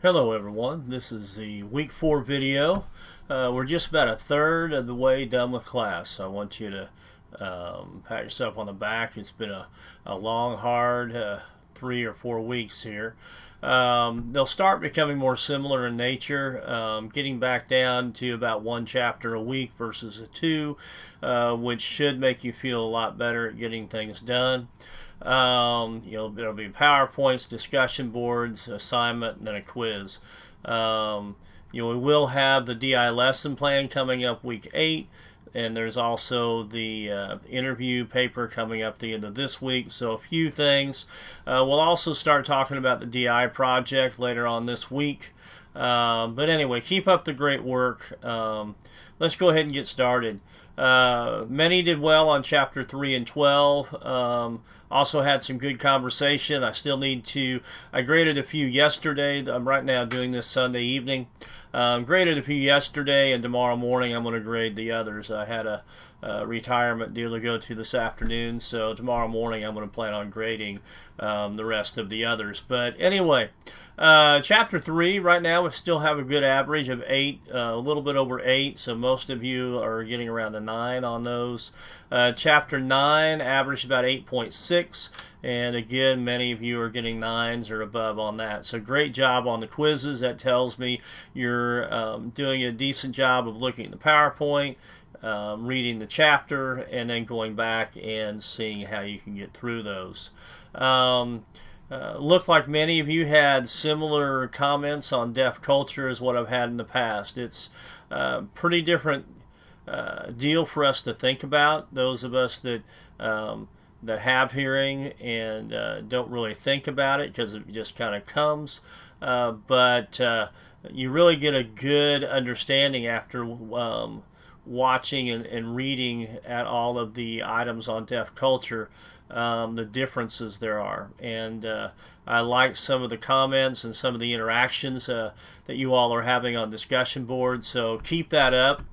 Hello everyone, this is the week 4 video. We're just about a third of the way done with class, so I want you to pat yourself on the back. It's been a long, hard 3 or 4 weeks here. They'll start becoming more similar in nature, getting back down to about 1 chapter a week versus 2, which should make you feel a lot better at getting things done. There'll be PowerPoints, discussion boards, assignment, and then a quiz. We will have the DI lesson plan coming up week 8, and there's also the interview paper coming up the end of this week. So a few things. We'll also start talking about the DI project later on this week. But anyway, keep up the great work. Let's go ahead and get started. Many did well on chapter 3 and 12. Also had some good conversation. I graded a few yesterday. I'm right now doing this Sunday evening. Graded a few yesterday, and tomorrow morning I'm going to grade the others. I had a retirement deal to go to this afternoon, so tomorrow morning I'm going to plan on grading the rest of the others. But anyway, chapter 3, right now we still have a good average of 8, a little bit over 8, so most of you are getting around a 9 on those. Chapter 9 averaged about 8.6, and again, many of you are getting 9s or above on that. So great job on the quizzes. That tells me you're doing a decent job of looking at the PowerPoint, reading the chapter, and then going back and seeing how you can get through those. Looked like many of you had similar comments on deaf culture as what I've had in the past. It's a pretty different deal for us to think about. Those of us that have hearing and don't really think about it because it just kind of comes. But you really get a good understanding after watching and reading at all of the items on deaf culture, the differences there are. And I like some of the comments and some of the interactions that you all are having on discussion boards, so keep that up.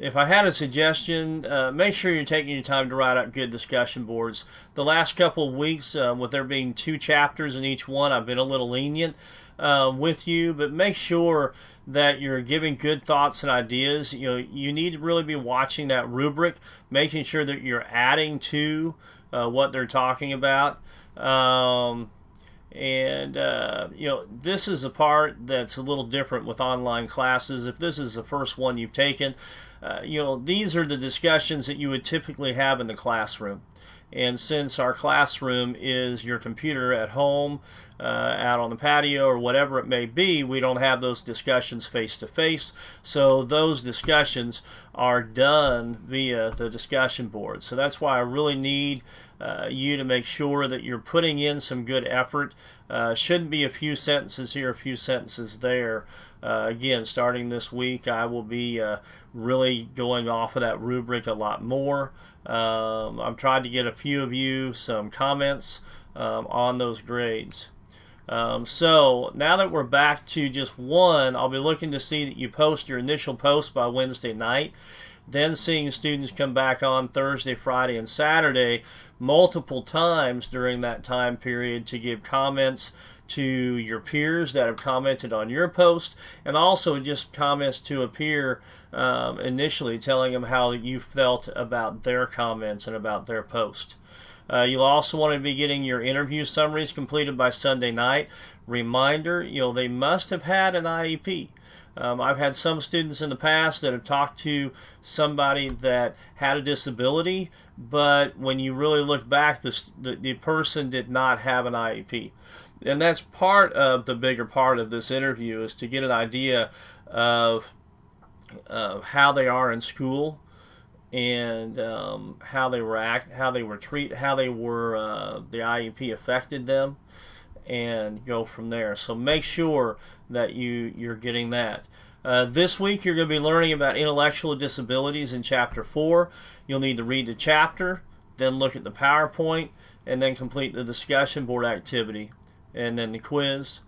If I had a suggestion, make sure you're taking your time to write out good discussion boards. The last couple of weeks, with there being 2 chapters in each one, I've been a little lenient with you, but make sure that you're giving good thoughts and ideas. You need to really be watching that rubric, making sure that you're adding to what they're talking about. This is a part that's a little different with online classes. If this is the first one you've taken, these are the discussions that you would typically have in the classroom. And since our classroom is your computer at home, out on the patio, or whatever it may be, we don't have those discussions face to face. So those discussions are done via the discussion board. So that's why I really need you to make sure that you're putting in some good effort. Shouldn't be a few sentences here, a few sentences there. Again, starting this week, I will be really going off of that rubric a lot more. I'm trying to get a few of you some comments on those grades. So now that we're back to just 1, I'll be looking to see that you post your initial post by Wednesday night, then seeing students come back on Thursday, Friday, and Saturday multiple times during that time period to give comments to your peers that have commented on your post, and also just comments to a peer initially telling them how you felt about their comments and about their post. You'll also want to be getting your interview summaries completed by Sunday night. Reminder, they must have had an IEP. I've had some students in the past that have talked to somebody that had a disability, but when you really look back, the person did not have an IEP. And that's part of the bigger part of this interview, is to get an idea of how they are in school, and how they were treated, how the IEP affected them, and go from there. So make sure that you're getting that. This week you're going to be learning about intellectual disabilities in Chapter 4. You'll need to read the chapter, then look at the PowerPoint, and then complete the discussion board activity, and then the quiz.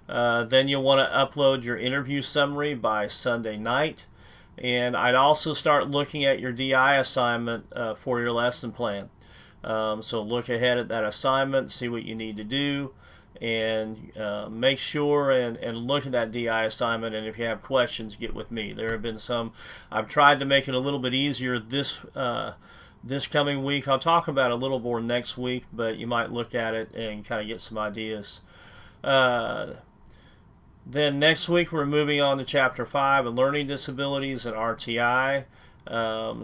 Then you'll want to upload your interview summary by Sunday night. And I'd also start looking at your DI assignment for your lesson plan. So look ahead at that assignment, see what you need to do, and make sure and look at that DI assignment, and if you have questions, get with me. There have been some, I've tried to make it a little bit easier this coming week. I'll talk about it a little more next week, but you might look at it and kind of get some ideas. Then next week we're moving on to Chapter 5 and Learning Disabilities and RTI.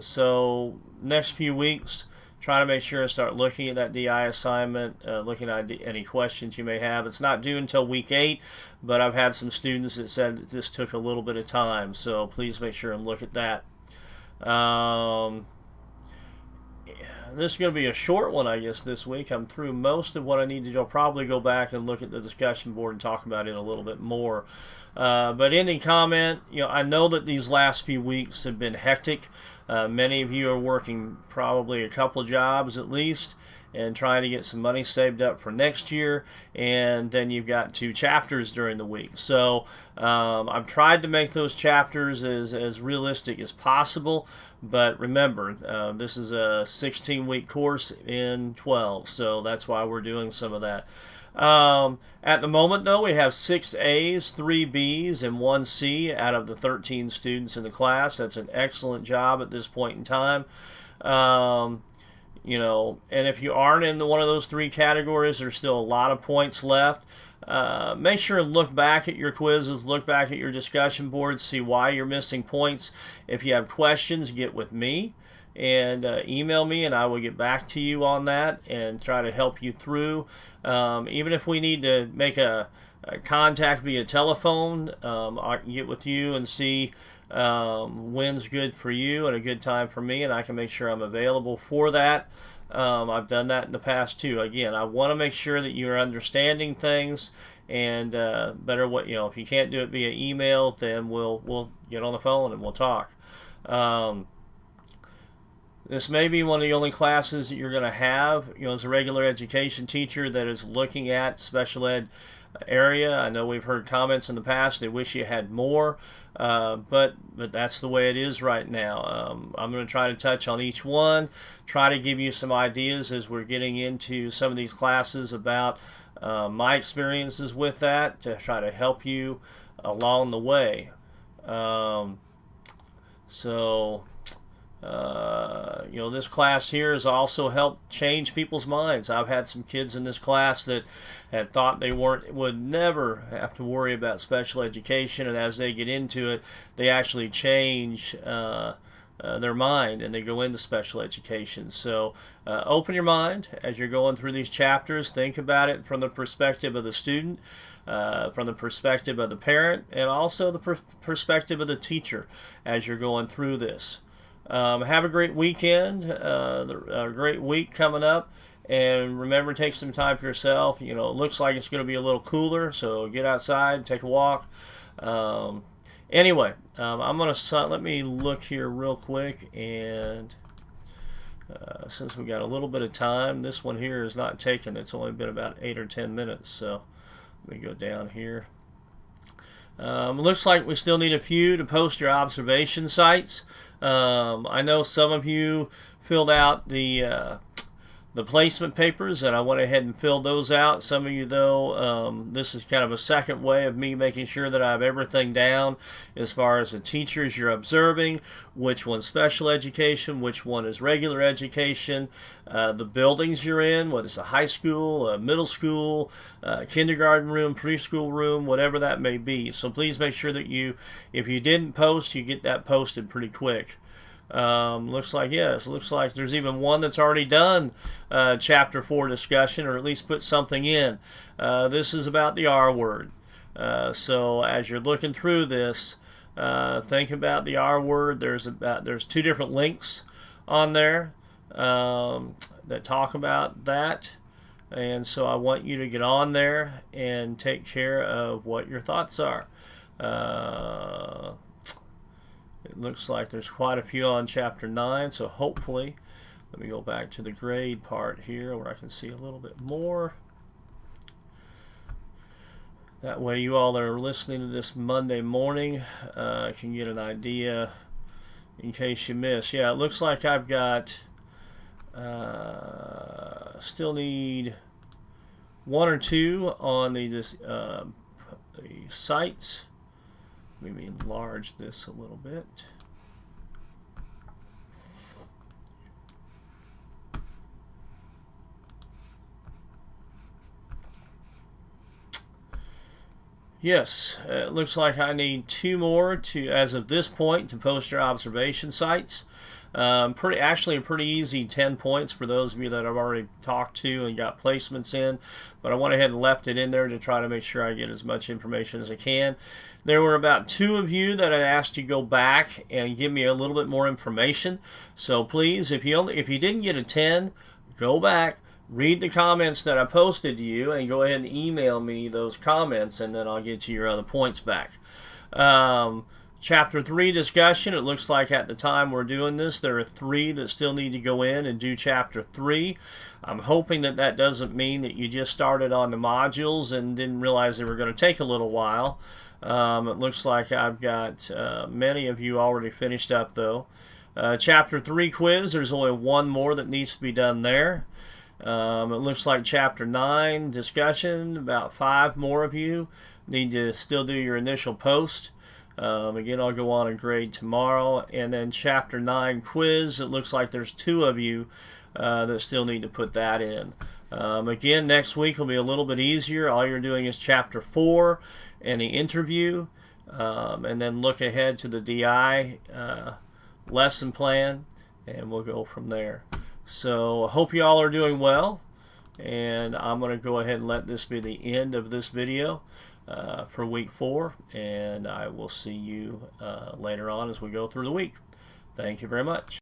So next few weeks, try to make sure and start looking at that DI assignment, looking at any questions you may have. It's not due until week 8, but I've had some students that said that this took a little bit of time, so please make sure and look at that. This is going to be a short one, I guess, this week. I'm through most of what I need to do. I'll probably go back and look at the discussion board and talk about it a little bit more. But ending comment, I know that these last few weeks have been hectic. Many of you are working probably a couple of jobs at least and trying to get some money saved up for next year, and then you've got 2 chapters during the week. So I've tried to make those chapters as realistic as possible, but remember, this is a 16-week course in 12, so that's why we're doing some of that. At the moment, though, we have 6 A's, 3 B's, and 1 C out of the 13 students in the class. That's an excellent job at this point in time. And if you aren't in one of those 3 categories, there's still a lot of points left. Make sure and look back at your quizzes, look back at your discussion boards, see why you're missing points. If you have questions, get with me and email me, and I will get back to you on that and try to help you through. Even if we need to make a contact via telephone, I can get with you and see when's good for you and a good time for me, and I can make sure I'm available for that. I've done that in the past too. Again, I want to make sure that you're understanding things, and better if you can't do it via email, then we'll get on the phone and we'll talk. This may be one of the only classes that you're going to have, as a regular education teacher that is looking at special ed area. I know we've heard comments in the past, they wish you had more, but that's the way it is right now. I'm going to try to touch on each one, try to give you some ideas as we're getting into some of these classes about my experiences with that, to try to help you along the way. This class here has also helped change people's minds. I've had some kids in this class that had thought they would never have to worry about special education, and as they get into it, they actually change their mind and they go into special education. So open your mind as you're going through these chapters. Think about it from the perspective of the student, from the perspective of the parent, and also the perspective of the teacher as you're going through this. Have a great weekend, a great week coming up, and remember, take some time for yourself. It looks like it's going to be a little cooler, so get outside, take a walk. Anyway, I'm going to let me look here real quick, and since we got a little bit of time, this one here is not taken. It's only been about 8 or 10 minutes, so let me go down here. Looks like we still need a few to post your observation sites. I know some of you filled out the placement papers, and I went ahead and filled those out. Some of you, though, this is kind of a second way of me making sure that I have everything down as far as the teachers you're observing, which one's special education, which one is regular education, the buildings you're in, whether it's a high school, a middle school, kindergarten room, preschool room, whatever that may be. So please make sure that if you didn't post, you get that posted pretty quick. Looks like there's even one that's already done chapter 4 discussion, or at least put something in. This is about the R word. So as you're looking through this, think about the R word. There's 2 different links on there that talk about that, and so I want you to get on there and take care of what your thoughts are. It looks like there's quite a few on chapter 9, so hopefully, let me go back to the grade part here where I can see a little bit more. That way you all that are listening to this Monday morning can get an idea in case you miss. Yeah, it looks like I've got, still need one or two on the sites. Let me enlarge this a little bit. Yes, it looks like I need 2 more as of this point, to post your observation sites. Actually a pretty easy 10 points for those of you that I've already talked to and got placements in, but I went ahead and left it in there to try to make sure I get as much information as I can. There were about 2 of you that I asked to go back and give me a little bit more information. So please, if you didn't get a 10, go back, read the comments that I posted to you, and go ahead and email me those comments, and then I'll get you your other points back. Chapter 3 discussion, it looks like at the time we're doing this, there are 3 that still need to go in and do Chapter 3. I'm hoping that that doesn't mean that you just started on the modules and didn't realize they were going to take a little while. It looks like I've got many of you already finished up, though. Chapter 3 quiz, there's only 1 more that needs to be done there. It looks like Chapter 9 discussion, about 5 more of you need to still do your initial post. Again, I'll go on and grade tomorrow. And then Chapter 9 quiz, it looks like there's 2 of you that still need to put that in. Again, next week will be a little bit easier. All you're doing is Chapter 4 and the interview, and then look ahead to the DI lesson plan, and we'll go from there. So I hope you all are doing well, and I'm going to go ahead and let this be the end of this video for week 4, and I will see you later on as we go through the week. Thank you very much.